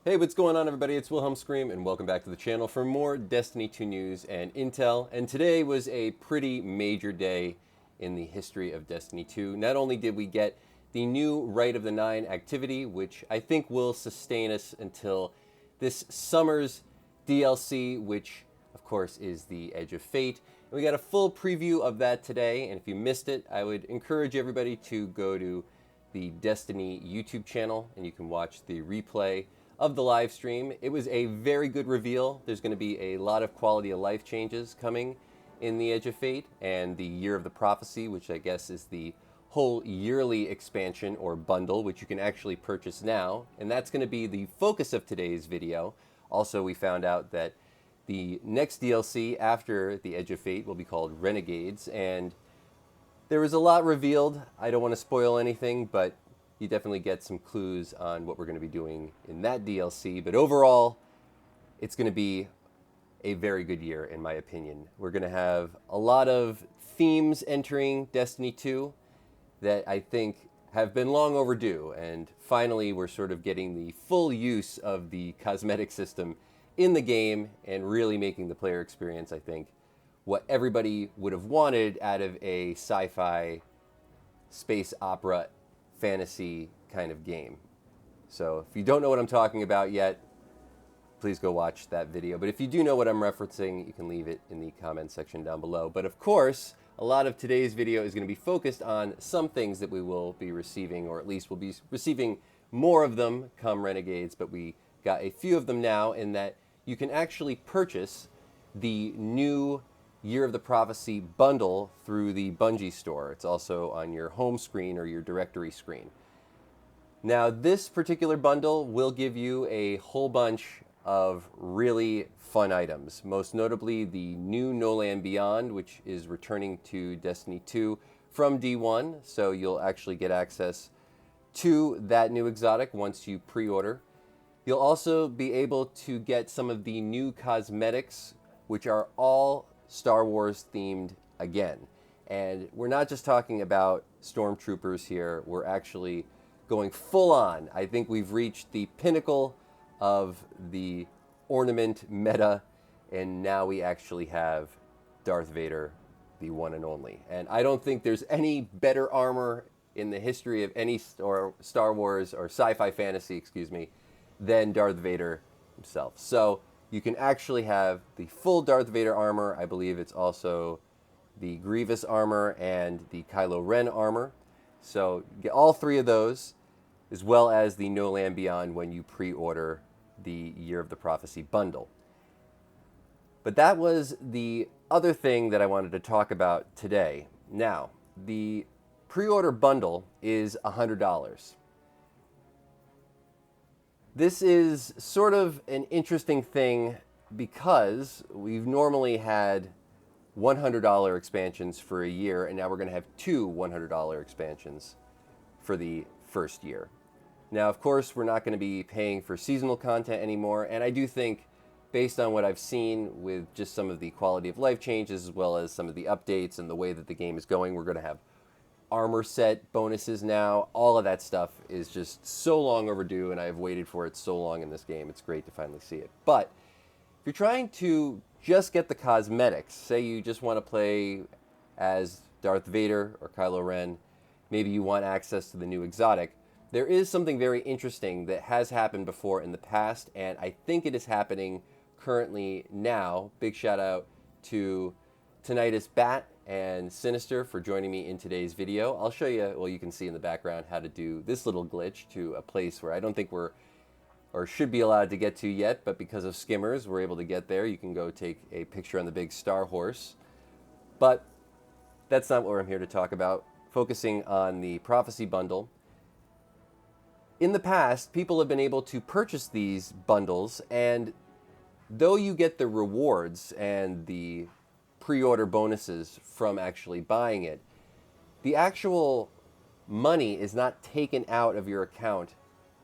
Hey, what's going on, everybody? It's Wilhelm Scream, and welcome back to the channel for more Destiny 2 news and intel. And today was a pretty major day in the history of Destiny 2. Not only did we get the new Rite of the Nine activity, which I think will sustain us until this summer's DLC, which, of course, is the Edge of Fate. And we got a full preview of that today, and if you missed it, I would encourage everybody to go to the Destiny YouTube channel, and you can watch the replay of the live stream. It was a very good reveal. There's going to be a lot of quality of life changes coming in the Edge of Fate, and the Year of the Prophecy, which I guess is the whole yearly expansion or bundle, which you can actually purchase now, and that's going to be the focus of today's video. Also, we found out that the next DLC after the Edge of Fate will be called Renegades, and there was a lot revealed. I don't want to spoil anything, but you definitely get some clues on what we're going to be doing in that DLC. But overall, it's going to be a very good year, in my opinion. We're going to have a lot of themes entering Destiny 2 that I think have been long overdue. And finally, we're sort of getting the full use of the cosmetic system in the game and really making the player experience, I think, what everybody would have wanted out of a sci-fi space opera fantasy kind of game. So if you don't know what I'm talking about yet, please go watch that video. But if you do know what I'm referencing, you can leave it in the comment section down below. But of course, a lot of today's video is going to be focused on some things that we will be receiving, or at least we'll be receiving more of them come Renegades, but we got a few of them now, in that you can actually purchase the new Year of the Prophecy bundle through the Bungie store. It's also on your home screen or your directory screen. Now, this particular bundle will give you a whole bunch of really fun items, most notably the new No Land Beyond, which is returning to Destiny 2 from D1, so you'll actually get access to that new exotic once you pre-order. You'll also be able to get some of the new cosmetics, which are all Star Wars themed again. And we're not just talking about stormtroopers here, we're actually going full on. I think we've reached the pinnacle of the ornament meta, and now we actually have Darth Vader, the one and only. And I don't think there's any better armor in the history of any Star Wars or sci-fi fantasy, excuse me, than Darth Vader himself. So you can actually have the full Darth Vader armor. I believe it's also the Grievous armor and the Kylo Ren armor. So you get all three of those, as well as the No Land Beyond when you pre-order the Year of the Prophecy bundle. But that was the other thing that I wanted to talk about today. Now, the pre-order bundle is $100. This is sort of an interesting thing because we've normally had $100 expansions for a year, and now we're going to have two $100 expansions for the first year. Now, of course, we're not going to be paying for seasonal content anymore, and I do think, based on what I've seen with just some of the quality of life changes, as well as some of the updates and the way that the game is going, we're going to have armor set bonuses now. All of that stuff is just so long overdue, and I've waited for it so long in this game. It's great to finally see it. But if you're trying to just get the cosmetics, say you just want to play as Darth Vader or Kylo Ren, maybe you want access to the new exotic, there is something very interesting that has happened before in the past, and I think it is happening currently now. Big shout out to Tinnitus Bat and Sinister for joining me in today's video. I'll show you, well, you can see in the background how to do this little glitch to a place where I don't think we're, or should be allowed to get to yet, but because of skimmers, we're able to get there. You can go take a picture on the big star horse. But that's not what I'm here to talk about. Focusing on the Prophecy bundle. In the past, people have been able to purchase these bundles, and though you get the rewards and the pre-order bonuses from actually buying it, the actual money is not taken out of your account.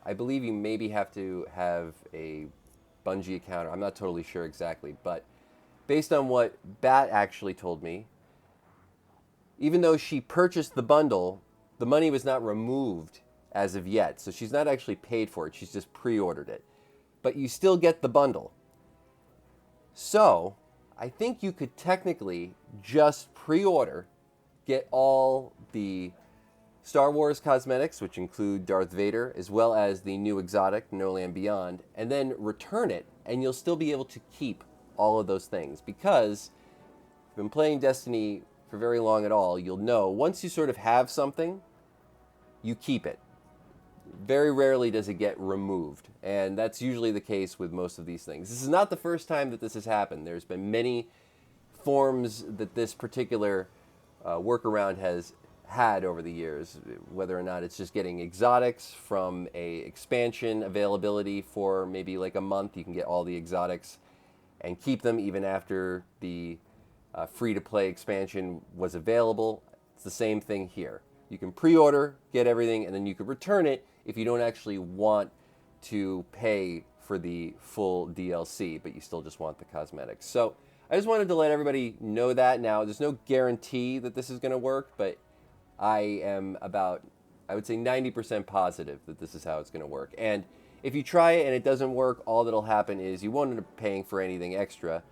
I believe you maybe have to have a Bungie account. I'm not totally sure exactly, but based on what Bat actually told me, even though she purchased the bundle, the money was not removed as of yet. So she's not actually paid for it. She's just pre-ordered it. but you still get the bundle. So I think you could technically just pre-order, get all the Star Wars cosmetics, which include Darth Vader, as well as the new Exotic, No Land Beyond, and then return it, and you'll still be able to keep all of those things. Because if you've been playing Destiny for very long at all, you'll know once you sort of have something, you keep it. Very rarely does it get removed, and that's usually the case with most of these things. This is not the first time that this has happened. There's been many forms that this particular workaround has had over the years, whether or not it's just getting exotics from a expansion availability for maybe like a month. You can get all the exotics and keep them even after the free-to-play expansion was available. It's the same thing here. You can pre-order, get everything, and then you could return it if you don't actually want to pay for the full DLC, but you still just want the cosmetics. So I just wanted to let everybody know that. Now, there's no guarantee that this is going to work, but I am about, I would say 90% positive that this is how it's going to work. And if you try it and it doesn't work, all that'll happen is you won't end up paying for anything extra,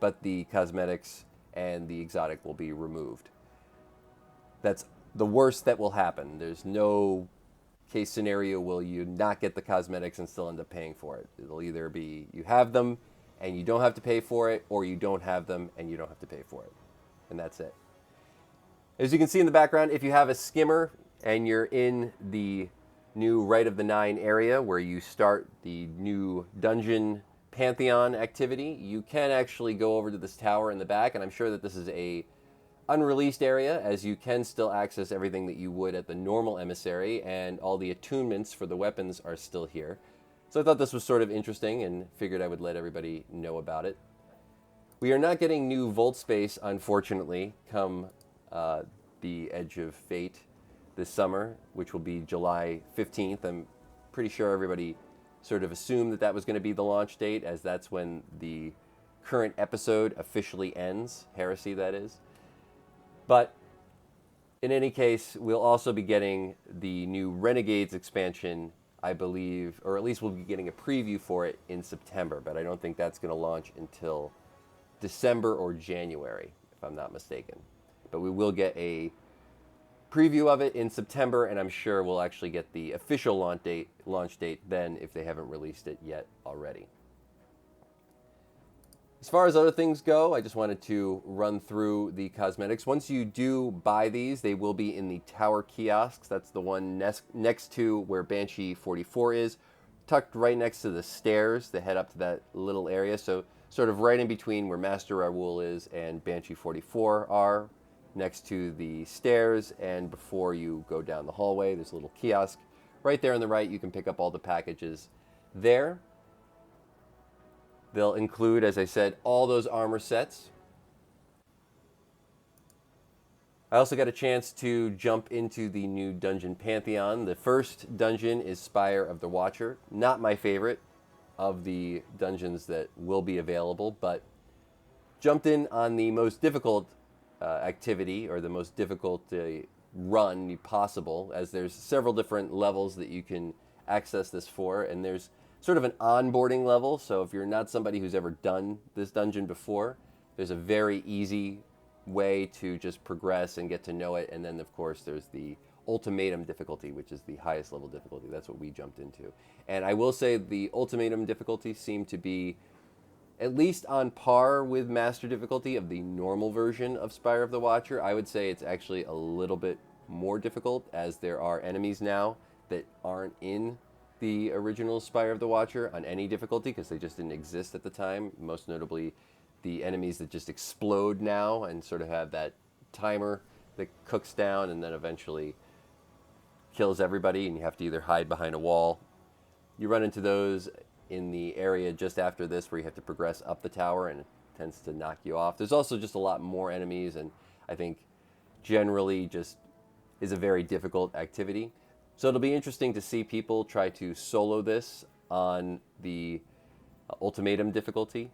but the cosmetics and the exotic will be removed. That's the worst that will happen. There's no case scenario will you not get the cosmetics and still end up paying for it. It'll either be you have them and you don't have to pay for it, or you don't have them and you don't have to pay for it. And that's it. As you can see in the background, if you have a skimmer and you're in the new Rite of the Nine area where you start the new dungeon Pantheon activity, you can actually go over to this tower in the back, and I'm sure that this is a unreleased area, as you can still access everything that you would at the normal emissary, and all the attunements for the weapons are still here. So I thought this was sort of interesting and figured I would let everybody know about it. We are not getting new Vault Space, unfortunately, come the Edge of Fate this summer, which will be July 15th. I'm pretty sure everybody sort of assumed that that was going to be the launch date, as that's when the current episode officially ends, Heresy that is. But in any case, we'll also be getting the new Renegades expansion, I believe, or at least we'll be getting a preview for it in September, but I don't think that's going to launch until December or January, if I'm not mistaken. But we will get a preview of it in September, and I'm sure we'll actually get the official launch date then if they haven't released it yet already. As far as other things go, I just wanted to run through the cosmetics. Once you do buy these, they will be in the tower kiosks. That's the one next to where Banshee 44 is, tucked right next to the stairs that head up to that little area. So sort of right in between where Master Raoul is and Banshee 44 are, next to the stairs, and before you go down the hallway, there's a little kiosk. Right there on the right, you can pick up all the packages there. They'll include, as I said, all those armor sets. I also got a chance to jump into the new dungeon Pantheon. The first dungeon is Spire of the Watcher. Not my favorite of the dungeons that will be available, but jumped in on the most difficult activity, or the most difficult run possible, as there's several different levels that you can access this for, and there's sort of an onboarding level. So if you're not somebody who's ever done this dungeon before, there's a very easy way to just progress and get to know it. And then of course there's the ultimatum difficulty, which is the highest level difficulty. That's what we jumped into. And I will say the ultimatum difficulty seemed to be at least on par with master difficulty of the normal version of Spire of the Watcher. I would say it's actually a little bit more difficult, as there are enemies now that aren't in the original Spire of the Watcher on any difficulty, because they just didn't exist at the time. Most notably, the enemies that just explode now and sort of have that timer that cooks down and then eventually kills everybody, and you have to either hide behind a wall. You run into those in the area just after this, where you have to progress up the tower, and it tends to knock you off. There's also just a lot more enemies, and I think generally just is a very difficult activity. So it'll be interesting to see people try to solo this on the ultimatum difficulty,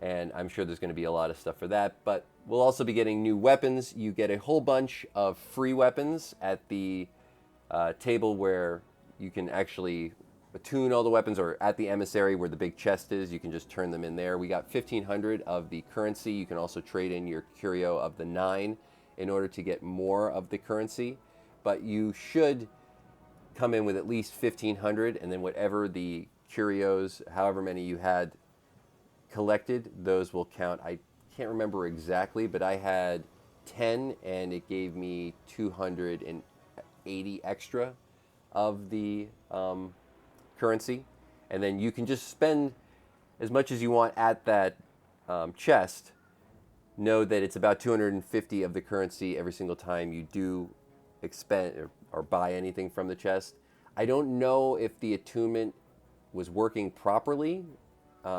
and I'm sure there's going to be a lot of stuff for that. But we'll also be getting new weapons. You get a whole bunch of free weapons at the table where you can actually attune all the weapons, or at the emissary where the big chest is, you can just turn them in there. We got 1,500 of the currency. You can also trade in your curio of the 9 in order to get more of the currency, but you should come in with at least 1,500, and then whatever the curios, however many you had collected, those will count. I can't remember exactly, but I had 10 and it gave me 280 extra of the currency, and then you can just spend as much as you want at that chest. Know that it's about 250 of the currency every single time you do expend or buy anything from the chest. I don't know if the attunement was working properly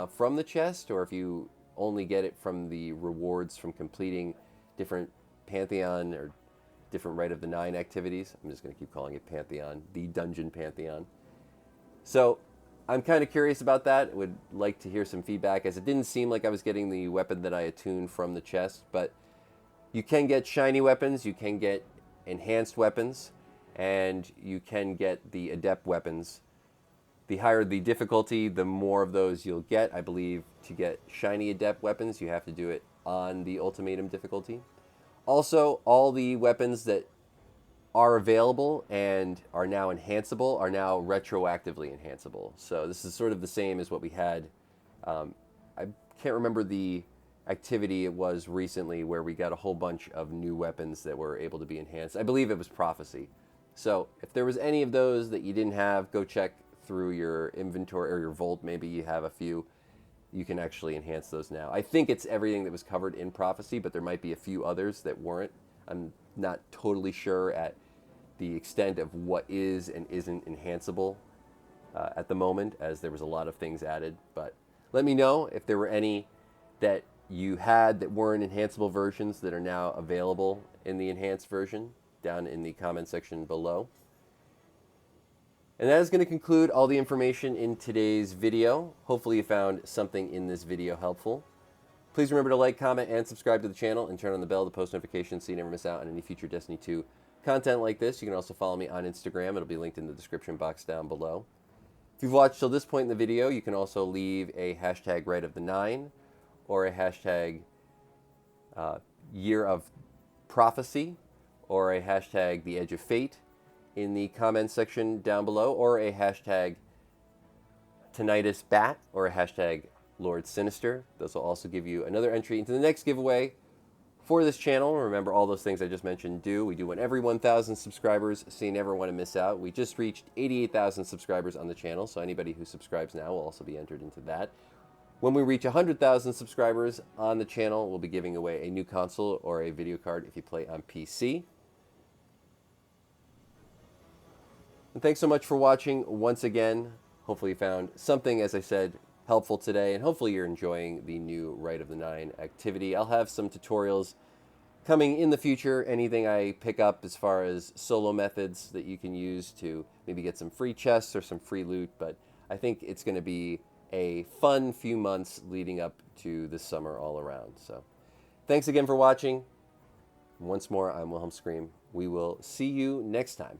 from the chest, or if you only get it from the rewards from completing different Pantheon or different Rite of the 9 activities. I'm just going to keep calling it Pantheon, the Dungeon Pantheon. So I'm kind of curious about that. Would like to hear some feedback, as it didn't seem like I was getting the weapon that I attuned from the chest. But you can get shiny weapons, you can get enhanced weapons, and you can get the Adept weapons. The higher the difficulty, the more of those you'll get. I believe to get shiny Adept weapons, you have to do it on the ultimatum difficulty. Also, all the weapons that are available and are now enhanceable are now retroactively enhanceable. So this is sort of the same as what we had. I can't remember the activity it was recently where we got a whole bunch of new weapons that were able to be enhanced. I believe it was Prophecy. So if there was any of those that you didn't have, go check through your inventory or your vault. Maybe you have a few. You can actually enhance those now. I think it's everything that was covered in Prophecy, but there might be a few others that weren't. I'm not totally sure at the extent of what is and isn't enhanceable at the moment, as there was a lot of things added. But let me know if there were any that you had that weren't enhanceable versions that are now available in the enhanced version down in the comment section below. And that is going to conclude all the information in today's video. Hopefully you found something in this video helpful. Please remember to like, comment, and subscribe to the channel, and turn on the bell to post notifications so you never miss out on any future Destiny 2 content like this. You can also follow me on Instagram. It'll be linked in the description box down below. If you've watched till this point in the video, you can also leave a hashtag Rite of the 9 or a hashtag Year of Prophecy or a hashtag The Edge of Fate in the comments section down below, or a hashtag Tinnitus Bat or a hashtag Lord Sinister. Those will also give you another entry into the next giveaway for this channel. Remember, all those things I just mentioned we do one every 1,000 subscribers, so you never want to miss out. We just reached 88,000 subscribers on the channel, so anybody who subscribes now will also be entered into that. When we reach 100,000 subscribers on the channel, we'll be giving away a new console or a video card if you play on PC. And thanks so much for watching once again. Hopefully you found something, as I said, helpful today, and hopefully you're enjoying the new Rite of the 9 activity. I'll have some tutorials coming in the future, anything I pick up as far as solo methods that you can use to maybe get some free chests or some free loot, but I think it's going to be a fun few months leading up to this summer all around. So thanks again for watching. Once more, I'm Wilhelm Scream. We will see you next time.